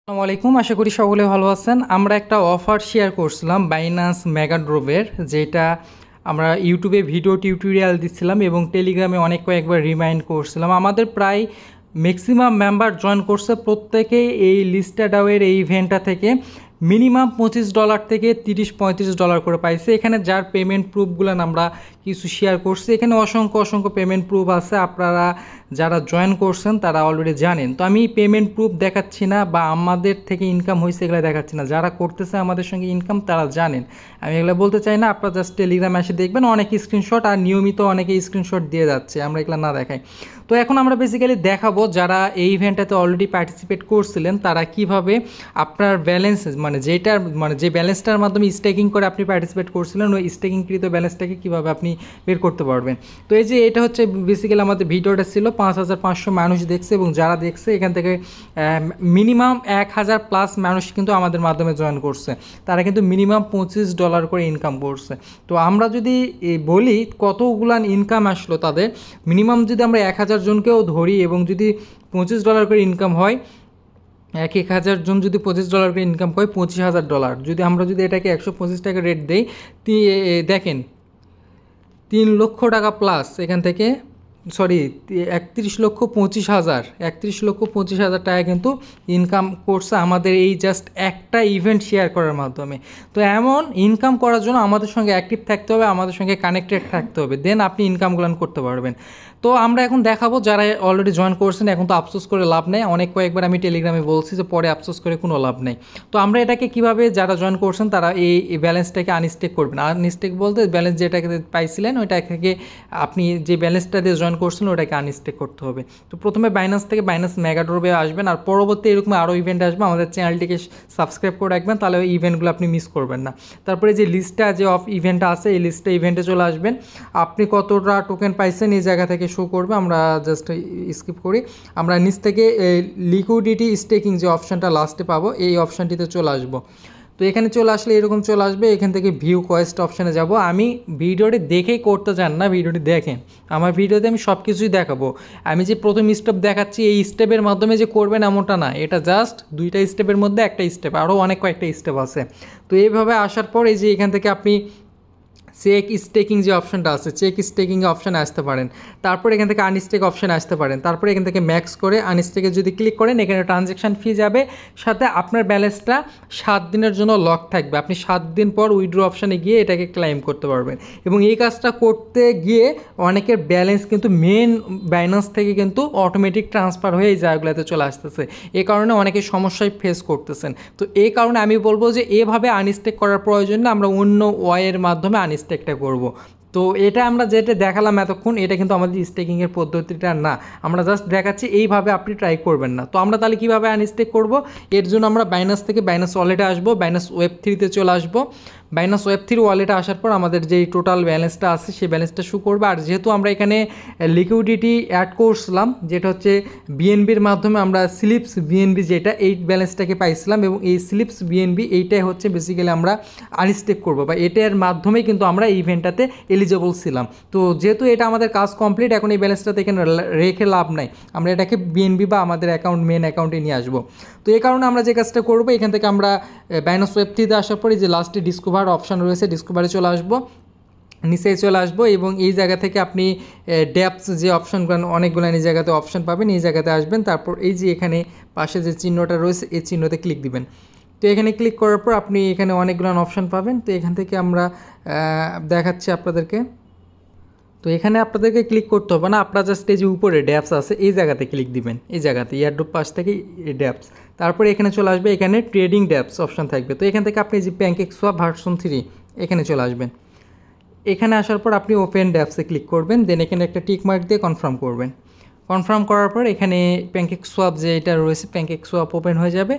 আসসালামু আলাইকুম, আশা করি সকলে ভালো আছেন। আমরা একটা অফার শেয়ার করছিলাম বাইন্যান্স মেগা ড্রপের, যেটা আমরা ইউটিউবে ভিডিও টিউটোরিয়াল দিচ্ছিলাম এবং টেলিগ্রামে অনেক কয়েকবার রিমাইন্ড করছিলাম। আমাদের প্রায় ম্যাক্সিমাম মেম্বার জয়েন করছে, প্রত্যেকেই এই লিস্টাডাওয়ের এই ইভেন্টটা থেকে মিনিমাম $25 থেকে $30-35 করে পাইছে। এখানে যার পেমেন্ট প্রুফগুলো আমরা কিছু শেয়ার করছি, এখানে অসংখ্য পেমেন্ট প্রুফ আছে। আপনারা যারা জয়েন করছেন তারা অলরেডি জানেন। তো আমি পেমেন্ট প্রুফ দেখাচ্ছি না বা আমাদের থেকে ইনকাম হয়েছে এগুলো দেখাচ্ছি না। যারা করতেছে আমাদের সঙ্গে ইনকাম তারা জানেন, আমি এগুলো বলতে চাই না। আপনারা জাস্ট টেলিগ্রামে এসে দেখবেন, অনেক স্ক্রিনশট আর নিয়মিত অনেকে স্ক্রিনশট দিয়ে যাচ্ছে, আমরা এগুলো না দেখাই। তো এখন আমরা বেসিক্যালি দেখাবো যারা এই ইভেন্টটাতে অলরেডি পার্টিসিপেট করছিলেন তারা কিভাবে আপনার ব্যালেন্স যে ব্যালেন্সটার মাধ্যমে স্টেকিং করে আপনি পার্টিসিপেট করছিলেন, ওই স্টেকিংকৃত ব্যালেন্সটাকে কীভাবে আপনি বের করতে পারবেন। তো এই যে এটা হচ্ছে বেসিক্যালি আমাদের ভিডিওটা ছিল, 5500 মানুষ দেখছে এবং যারা দেখছে এখান থেকে মিনিমাম 1000+ মানুষ কিন্তু আমাদের মাধ্যমে জয়েন করছে। তারা কিন্তু মিনিমাম $25 করে ইনকাম করছে। তো আমরা যদি বলি কতগুলান ইনকাম আসলো তাদের, মিনিমাম যদি আমরা 1000 জনকেও ধরি এবং যদি $25 করে ইনকাম হয়, 1000 জন যদি $25 করে ইনকাম করে $25,000, যদি এটাকে 125 টাকা রেট দেই, দেখেন 3 লক্ষ টাকা প্লাস এখান থেকে, সরি 31,25,000 টাকা কিন্তু ইনকাম করছে আমাদের এই জাস্ট একটা ইভেন্ট শেয়ার করার মাধ্যমে। তো এমন ইনকাম করার জন্য আমাদের সঙ্গে অ্যাক্টিভ থাকতে হবে, আমাদের সঙ্গে কানেক্টেড থাকতে হবে, দেন আপনি ইনকামগুলো করতে পারবেন। তো আমরা এখন দেখাবো যারা অলরেডি জয়েন করছেন। এখন তো আফসোস করে লাভ নেই, কয়েকবার আমি টেলিগ্রামে বলছি যে পরে আফসোস করে কোনো লাভ নেই। তো আমরা এটাকে কিভাবে, যারা জয়েন করছেন তারা এই ব্যালেন্সটাকে আনস্টেক করবেন। আনস্টেক বলতে ব্যালেন্স যেটাকে পাইছিলেন ওইটা থেকে আপনি যে ব্যালেন্সটা দিয়ে জয়েন করছিলেন ওটাকে আনস্টেক করতে হবে। তো প্রথমে বাইন্যান্স থেকে বাইন্যান্স মেগা ড্রপে আসবেন, আর পরবর্তী এরকম আরও ইভেন্ট আসবে, আমাদের চ্যানেলটিকে সাবস্ক্রাইব করে রাখবেন, তাহলে ওই ইভেন্টগুলো আপনি মিস করবেন না। তারপরে যে লিস্টটা যে অফ ইভেন্টটা আছে, এই লিস্টে ইভেন্টে চলে আসবেন। আপনি কতটা টোকেন পাইছেন এই জায়গা থেকে শো করবে, আমরা জাস্ট স্কিপ করি। আমরা নিচ থেকে লিকুইডিটি স্টেকিং যে অপশানটা লাস্টে পাবো, এই অপশানটিতে চলে আসবো। তো এখানে চলে আসলে এরকম চলে আসবে, এখান থেকে ভিউ কোয়েস্ট অপশানে যাব। আমি ভিডিওটি দেখেই করতে চান না, ভিডিওটি দেখেন, আমার ভিডিওতে আমি সব কিছুই দেখাবো। আমি যে প্রথম স্টেপ দেখাচ্ছি এই স্টেপের মাধ্যমে যে করবেন এমনটা না, এটা জাস্ট 2টা স্টেপের মধ্যে একটা স্টেপ, আরও কয়েকটা স্টেপ আছে। তো এইভাবে আসার পর এই যে এখান থেকে আপনি চেক স্টেকিং যে অপশানটা আছে, চেক স্টেকিং অপশানে আসতে পারেন। তারপর এখান থেকে আনস্টেক অপশানে আসতে পারেন। তারপরে এখান থেকে ম্যাক্স করে আনস্টেকে যদি ক্লিক করেন, এখানে ট্রানজ্যাকশান ফি যাবে, সাথে আপনার ব্যালেন্সটা 7 দিনের জন্য লক থাকবে। আপনি 7 দিন পর উইথড্র অপশানে গিয়ে এটাকে ক্লেম করতে পারবেন। এবং এই কাজটা করতে গিয়ে অনেকের ব্যালেন্স কিন্তু মেন বাইন্যান্স থেকে কিন্তু অটোমেটিক ট্রান্সফার হয়ে এই জায়গাগুলোতে চলে আসতেছে। এই কারণে অনেকে সমস্যায় ফেস করতেছেন। তো এই কারণে আমি বলবো যে এভাবে আনস্টেক করার প্রয়োজন না, আমরা অন্য ওয়ের মাধ্যমে আনস্টেকটা করব। তো এটা আমরা যেটা দেখালাম এতক্ষণ, এটা কিন্তু আমাদের স্টেকিংয়ের পদ্ধতিটা না, আমরা জাস্ট দেখাচ্ছি এইভাবে আপনি ট্রাই করবেন না। তো আমরা তাহলে কীভাবে আনস্টেক করব, এর জন্য আমরা বাইন্যান্স থেকে বাইন্যান্স ওয়ালেটে আসবো, বাইন্যান্স ওয়েব3তে চলে আসবো। বাইন্যান্স ওয়েব3 ওয়ালেটে আসার পর আমাদের যেই টোটাল ব্যালেন্সটা আছে সেই ব্যালেন্সটা শো করবে। আর যেহেতু আমরা এখানে লিকুইডিটি অ্যাড করছিলাম, যেটা হচ্ছে বিএনবির মাধ্যমে, আমরা স্লিপস বিএনবি যেটা এই ব্যালেন্সটাকে পাইছিলাম, এবং এই স্লিপস বিএনবি এইটাই হচ্ছে বেসিক্যালি আমরা আনস্টেক করবো, বা এটার মাধ্যমেই কিন্তু আমরা এই ইভেন্টটাতে এলিজিবল ছিলাম। তো যেহেতু এটা আমাদের কাজ কমপ্লিট, এখন এই ব্যালেন্সটাতে এখানে রেখে লাভ নাই, আমরা এটাকে বিএনবি বা আমাদের মেন অ্যাকাউন্টে নিয়ে আসবো। তো এই কারণে আমরা যে কাজটা করবো, এখান থেকে আমরা বাইন্যান্স ওয়েব3তে আসার পরে যে লাস্টে ডিসকভার অপশান রয়েছে, ডিসকভারে চলে আসবো, নিচে চলে আসবো, এবং এই জায়গা থেকে আপনি ডেপস যে অপশানগুলো, অনেকগুলো এই জায়গাতে অপশান পাবেন, এই জায়গাতে আসবেন। তারপর এই যে এখানে পাশে যে চিহ্নটা রয়েছে এই চিহ্নতে ক্লিক দিবেন। তো এখানে ক্লিক করার পর আপনি এখানে অনেকগুলো অপশান পাবেন। তো এখান থেকে আমরা দেখাচ্ছি আপনাদেরকে। তো এখানে আপনাদেরকে ক্লিক করতে হবে না, আপনারা জাস্ট এই যে উপরে ড্যাপস আছে এই জায়গাতে ক্লিক দিবেন, এই জায়গাতে এয়ারড্রপ পাশ থেকে ড্যাপস। তারপরে এখানে চলে আসবে, এখানে ট্রেডিং ড্যাপস অপশান থাকবে। তো এখান থেকে আপনি যে প্যানকেকসোয়াপ ভার্সন 3 এখানে চলে আসবেন। এখানে আসার পর আপনি ওপেন ড্যাপসে ক্লিক করবেন, দেন এখানে একটা টিক মার্ক দিয়ে কনফার্ম করবেন। কনফার্ম করার পর এখানে প্যানকেকসোয়াপ যে এটা রয়েছে, প্যানকেকসোয়াপ ওপেন হয়ে যাবে।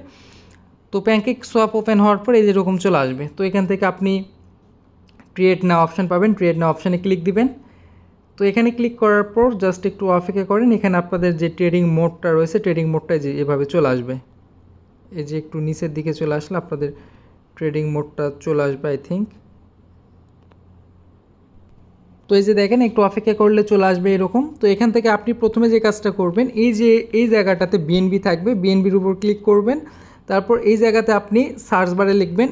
তো প্যানকেকসোয়াপ ওপেন হওয়ার পর এই যেরকম চলে আসবে। তো এখান থেকে আপনি ট্রেড নাও অপশান পাবেন, ট্রেড নাও অপশানে ক্লিক দিবেন। তো এখানে ক্লিক করার পর জাস্ট একটু অপেক্ষা করেন, এখানে আপনাদের যে ট্রেডিং মোডটা রয়েছে, ট্রেডিং মোডটা যে এভাবে চলে আসবে, এই যে একটু নিচের দিকে চলে আসলে আপনাদের ট্রেডিং মোডটা চলে আসবে আই থিঙ্ক। তো এই যে দেখেন একটু অপেক্ষা করলে চলে আসবে এরকম। তো এখান থেকে আপনি প্রথমে যে কাজটা করবেন, এই যে এই জায়গাটাতে বিএনবি থাকবে, বিএনবির উপর ক্লিক করবেন। তারপর এই জায়গাতে আপনি সার্চ বারে লিখবেন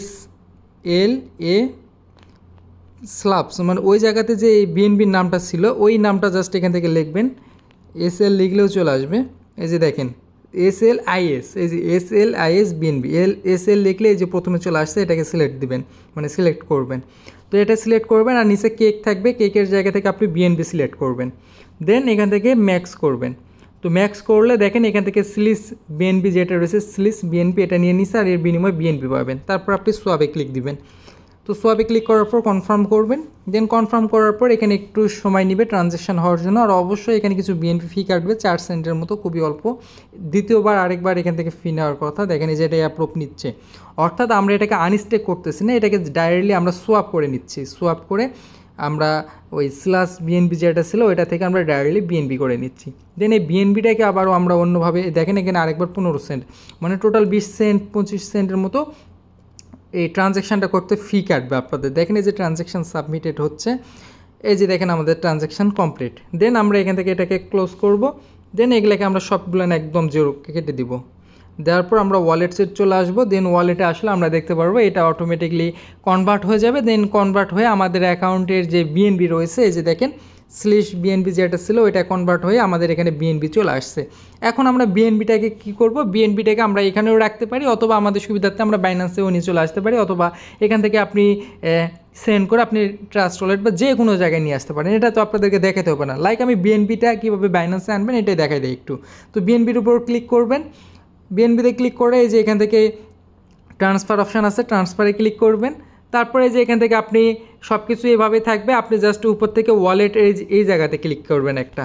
SLA স্ল্যাবস, মানে ওই জায়গাতে যে এই বিএনবির নামটা ছিল ওই নামটা জাস্ট এখান থেকে লিখবেন। SL লিখলেও চলে আসবে। এই যে দেখেন SLIS, এই যে SLIS বিএনবি, SL লিখলে এই যে প্রথমে চলে আসছে, এটাকে সিলেক্ট দিবেন, মানে সিলেক্ট করবেন। তো এটা সিলেক্ট করবেন আর নিচে কেক থাকবে, কেকের জায়গা থেকে আপনি বিএনবি সিলেক্ট করবেন। দেন এখান থেকে ম্যাক্স করবেন। তো ম্যাক্স করলে দেখেন এখান থেকে স্লিস বিএনবি যেটা রয়েছে স্লিস বিএনপি এটা নিয়ে নিছে আর এর বিনিময়ে বিএনপি পাবেন। তারপর আপনি সোয়াবে ক্লিক দিবেন। তো সোয়াবে ক্লিক করার পর কনফার্ম করবেন। দেন কনফার্ম করার পর এখানে একটু সময় নেবে ট্রানজ্যাকশন হওয়ার জন্য, আর অবশ্যই এখানে কিছু বিএনপি ফি কাটবে 4 সেন্টের মতো, খুবই অল্প। দ্বিতীয়বার আরেকবার এখান থেকে ফি নেওয়ার কথা, দেখেন এই যে এটা অ্যাপ্রুভ নিচ্ছে, অর্থাৎ আমরা এটাকে আনস্টেক করতেছি না, এটাকে ডাইরেক্টলি আমরা সোয়াপ করে নিচ্ছি। সোয়াপ করে আমরা ওই স্ল্যাশ বিএনবি যেটা ছিল ওইটা থেকে আমরা ডাইরেক্টলি বিএনবি করে নিচ্ছি। দেন এই বিএনবিটাকে আবারও আমরা অন্যভাবে দেখেন এখানে আরেকবার 15 সেন্ট, মানে টোটাল 20 সেন্ট 25 সেন্টের মতো এই ট্রানজ্যাকশানটা করতে ফি কাটবে আপনাদের। দেখেন এই যে ট্রানজ্যাকশান সাবমিটেড হচ্ছে, এই যে দেখেন আমাদের ট্রানজ্যাকশান কমপ্লিট। দেন আমরা এখান থেকে এটাকে ক্লোজ করব। দেন এগুলোকে আমরা সবগুলো একদম জিরো কেটে দিব। দেওয়ার পর আমরা ওয়ালেটসে চলে আসবো। দেন ওয়ালেটে আসলে আমরা দেখতে পারবো এটা অটোমেটিকলি কনভার্ট হয়ে যাবে। দেন কনভার্ট হয়ে আমাদের অ্যাকাউন্টের যে বিএনবি রয়েছে এই যে দেখেন স্লিশ বিএনবি যেটা ছিল ওইটা কনভার্ট হয়ে আমাদের এখানে বিএনবি চলে আসছে। এখন আমরা বিএনবিটাকে কী করব, বিএনবিটাকে আমরা এখানেও রাখতে পারি, অথবা আমাদের সুবিধার্থে আমরা বাইন্যান্সেও নিয়ে চলে আসতে পারি, অথবা এখান থেকে আপনি সেন্ড করে আপনি ট্রাস্ট ওয়ালেট বা যে কোনো জায়গায় নিয়ে আসতে পারেন। এটা তো আপনাদেরকে দেখাতে হবে না, লাইক আমি বিএনবিটা কীভাবে বাইন্যান্সে আনবেন এটাই দেখাই দিই একটু। তো বিএনবির উপর ক্লিক করবেন। বিএনবিতে ক্লিক করে এই যে এখান থেকে ট্রান্সফার অপশান আছে, ট্রান্সফারে ক্লিক করবেন। তারপরে যে এখান থেকে আপনি সব কিছু এভাবে থাকবে, আপনি জাস্ট উপর থেকে ওয়ালেট এই জায়গাতে ক্লিক করবেন একটা,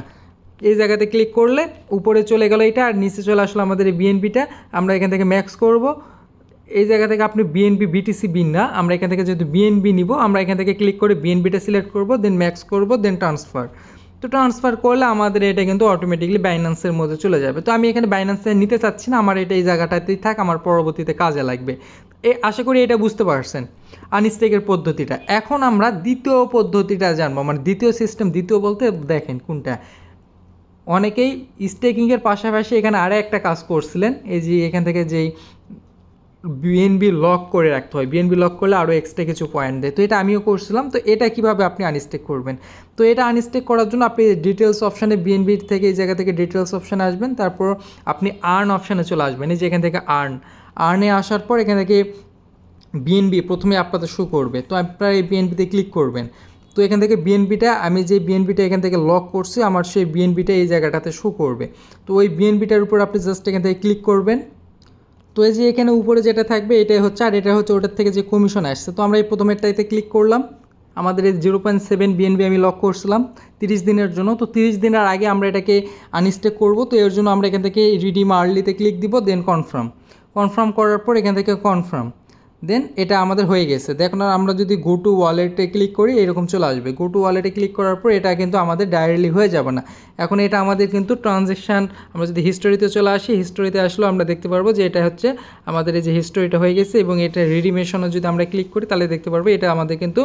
এই জায়গাতে ক্লিক করলে উপরে চলে গেল এটা, আর নিচে চলে আসলো আমাদের এই বিএনবিটা। আমরা এখান থেকে ম্যাক্স করব। এই জায়গা থেকে আপনি বিএনবি বিটিসি বিন না, আমরা এখান থেকে যেহেতু বিএনবি নিব আমরা এখান থেকে ক্লিক করে বিএনবিটা সিলেক্ট করব, দেন ম্যাক্স করব, দেন ট্রান্সফার। তো ট্রান্সফার করলে আমাদের এটা কিন্তু অটোমেটিকলি বাইন্যান্সের মধ্যে চলে যাবে। তো আমি এখানে বাইন্যান্সে নিতে চাচ্ছি না, আমার এটা এই জায়গাটাতেই থাক, আমার পরবর্তীতে কাজে লাগবে। আশা করি এটা বুঝতে পারছেন আনস্টেকের পদ্ধতিটা। এখন আমরা দ্বিতীয় পদ্ধতিটা জানবো, মানে দ্বিতীয় সিস্টেম, দ্বিতীয় বলতে দেখেন কোনটা, অনেকেই স্টেকিংয়ের পাশাপাশি এখানে আরও একটা কাজ করছিলেন, এই যে এখান থেকে যেই বিএনবি লক করে রাখতে হয়, বিএনবি লক করলে আরও এক্সট্রা কিছু পয়েন্ট দেয়, তো এটা আমিও করছিলাম। তো এটা কিভাবে আপনি আনস্টেক করবেন, তো এটা আনস্টেক করার জন্য আপনি ডিটেলস অপশানে বিএনবির থেকে এই জায়গা থেকে ডিটেলস অপশানে আসবেন, তারপর আপনি আর্ন অপশানে চলে আসবেন। এই যে এখান থেকে আর্নে আসার পর এখান থেকে বিএনবি প্রথমে আপনাদের শো করবে, তো আপনারা এই বিএনবিতে ক্লিক করবেন। তো এখান থেকে বিএনবিটা আমি যে বিএনবিটা এখান থেকে লক করছি আমার সেই বিএনবিটা এই জায়গাটাতে শো করবে। তো ওই বিএনবিটার উপর আপনি জাস্ট এখান থেকে ক্লিক করবেন। তো এই যে এখানে উপরে যেটা থাকবে এটাই হচ্ছে, আর এটা হচ্ছে ওটার থেকে যে কমিশন আসছে। তো আমরা এই প্রথমেরটাইতে ক্লিক করলাম। আমাদের এই 0.7 বিএনবি আমি লক করছিলাম 30 দিনের জন্য। তো 30 দিনের আগে আমরা এটাকে আনস্টেক করব, তো এর জন্য আমরা এখান থেকে রিডিম আর্লিতে ক্লিক দিব, দেন কনফার্ম করার পর এখান থেকে কনফার্ম, দেন এটা আমাদের হয়ে গেছে। দেখুন আমরা যদি গো টু ওয়ালেটে ক্লিক করি এরকম চলে আসবে। গো টু ওয়ালেটে ক্লিক করার পর এটা কিন্তু আমাদের ডাইরেক্টলি হয়ে যাবে না, এখন এটা আমাদের কিন্তু ট্রানজ্যাকশান, আমরা যদি হিস্টোরিতে চলে আসি, হিস্টোরিতে আসলেও আমরা দেখতে পারবো যে এটা হচ্ছে আমাদের এই যে হিস্টোরিটা হয়ে গেছে, এবং এটা রিডিমেশনে যদি আমরা ক্লিক করি তাহলে দেখতে পারবো এটা আমাদের কিন্তু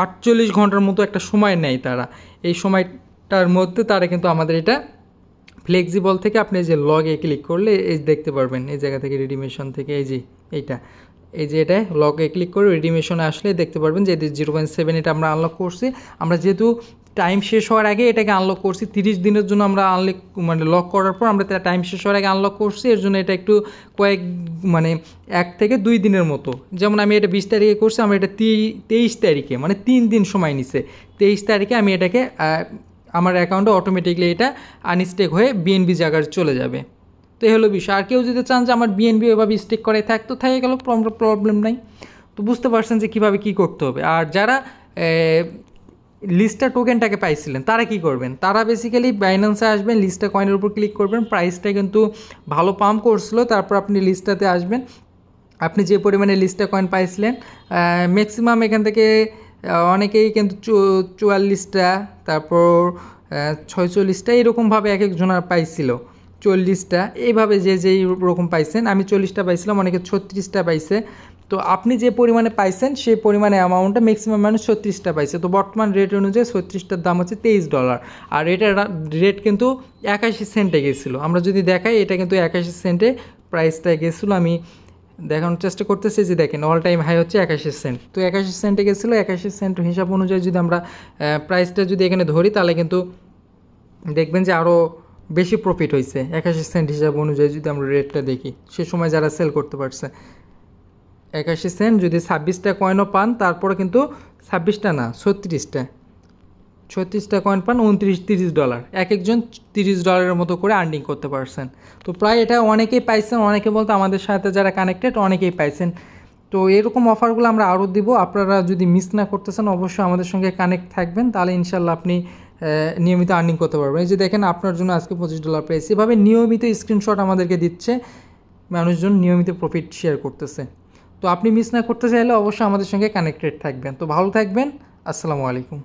48 ঘন্টার মতো একটা সময় নেয় তারা। এই সময়টার মধ্যে তারা কিন্তু আমাদের এটা ফ্লেক্সিবল থেকে আপনি যে লগে ক্লিক করলে এই দেখতে পারবেন এই জায়গা থেকে রিডিমেশন থেকে এই যে এইটা, এই যে এটা লগে ক্লিক করে রিডিমেশনে আসলে দেখতে পারবেন যে 0.7 এটা আমরা আনলক করছি। আমরা যেহেতু টাইম শেষ হওয়ার আগে এটাকে আনলক করছি, 30 দিনের জন্য আমরা মানে লক করার পর আমরা টাইম শেষ হওয়ার আগে আনলক করছি, এর জন্য এটা একটু মানে 1 থেকে 2 দিনের মতো। যেমন আমি এটা 20 তারিখে করছি, আমরা এটা 23 তারিখে, মানে 3 দিন সময় নিছে। 23 তারিখে আমি এটাকে আমার অ্যাকাউন্টে অটোমেটিকলি এটা আনস্টেক হয়ে বিএনবি জায়গায় চলে যাবে। তো এই হলো বিষয়। আর কেউ যদি চান যে আমার বিএনবি ওইভাবে স্টেক করে থাকতো থাকে গেল, প্রবলেম নাই। তো বুঝতে পারছেন যে কীভাবে কী করতে হবে। আর যারা লিস্টার টোকেনটাকে পাইছিলেন তারা কি করবেন, তারা বেসিক্যালি বাইন্যান্সে আসবেন, লিস্টা কয়েনের উপর ক্লিক করবেন, প্রাইসটা কিন্তু ভালো পাম্প করছিল, তারপর আপনি লিস্টাতে আসবেন। আপনি যে পরিমাণে লিস্টা কয়েন পাইছিলেন ম্যাক্সিমাম এখান থেকে অনেকেই কিন্তু 44টা, তারপর 46টা এরকমভাবে এক একজনের পাইছিল, 40টা এইভাবে যে যেই রকম পাইছেন। আমি 40টা পাইছিলাম, অনেকে 36টা পাইছে। তো আপনি যে পরিমাণে পাইছেন সেই পরিমাণে অ্যামাউন্টটা ম্যাক্সিমাম মানুষ 36টা পাইছে। তো বর্তমান রেট অনুযায়ী 36টার দাম হচ্ছে $23, আর এটার রেট কিন্তু 81 সেন্টে গেছিলো। আমরা যদি দেখাই এটা কিন্তু 81 সেন্টে প্রাইসটা গেছিলো, আমি দেখানোর চেষ্টা করতেছি যে দেখেন অল টাইম হাই হচ্ছে 81 সেন্ট। তো 81 সেন্টে গেছিলো, 81 সেন্ট হিসাব অনুযায়ী যদি আমরা প্রাইসটা যদি এখানে ধরি তাহলে কিন্তু দেখবেন যে আরও বেশি প্রফিট হয়েছে 81 সেন্ট হিসাব অনুযায়ী যদি আমরা রেটটা দেখি। সে সময় যারা সেল করতে পারছে 81 সেন্ট, যদি 26টা কয়েনও পান তারপরে কিন্তু 26টা না 36টা কয়েন পান, $29-30 এক একজন $30 মতো করে আর্নিং করতে পারছেন। তো প্রায় এটা অনেকেই পাইছেন, অনেকে বলতে আমাদের সাথে যারা কানেক্টেড অনেকেই পাইছেন। তো এরকম অফারগুলো আমরা আরও দিব, আপনারা যদি মিস না করতেছেন অবশ্যই আমাদের সঙ্গে কানেক্ট থাকবেন, তাহলে ইনশাল্লাহ আপনি নিয়মিত আর্নিং করতে পারবেন। এই যে দেখেন আপনার জন্য আজকে $25 পেয়েছি, এভাবে নিয়মিত স্ক্রিনশট আমাদেরকে দিচ্ছে, মানুষজন নিয়মিত প্রফিট শেয়ার করতেছে। তো আপনি মিস না করতে চাইলে অবশ্যই আমাদের সঙ্গে কানেক্টেড থাকবেন। তো ভালো থাকবেন, আসসালামু আলাইকুম।